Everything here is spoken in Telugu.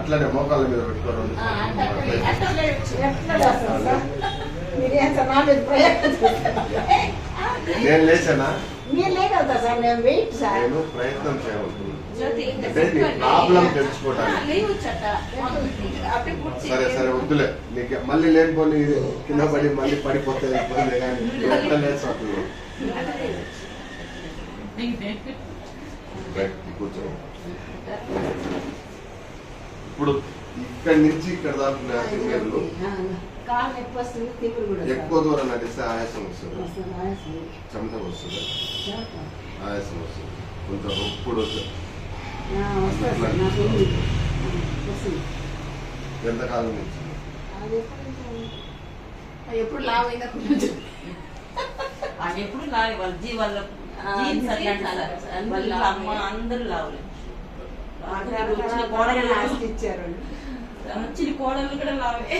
అట్లానే మోకాళ్ళ మీద పెట్టుకోవడం. నేను లేచానా? నేను ప్రయత్నం చేయవద్దు, ప్రాబ్లం తెలుసుకోవడానికి. సరే సరే వద్దులే, నీకు మళ్ళీ లేనిపోని కింద పడి మళ్ళీ పడిపోతే ఇబ్బంది. కానీ ఎట్లా లేచదు కూర్చో. ఇప్పుడు ఇక్కడి నుంచి ఇక్కడ దాకా తిరిగేళ్ళు ఎక్కువ దూరం నడిస్తే ఆయాసం వస్తుంది, చెమట వస్తుంది, ఆయాసం వస్తుంది, కొంత రొప్పుడు వస్తుంది. ఎంతకాలం నుంచి? ఎప్పుడు లావ్ అయినా ఎప్పుడు లావ్ వాళ్ళ జీవాళ్ళ అమ్మ అందరూ లావులే. వచ్చిన కోడలు కూడా లావే.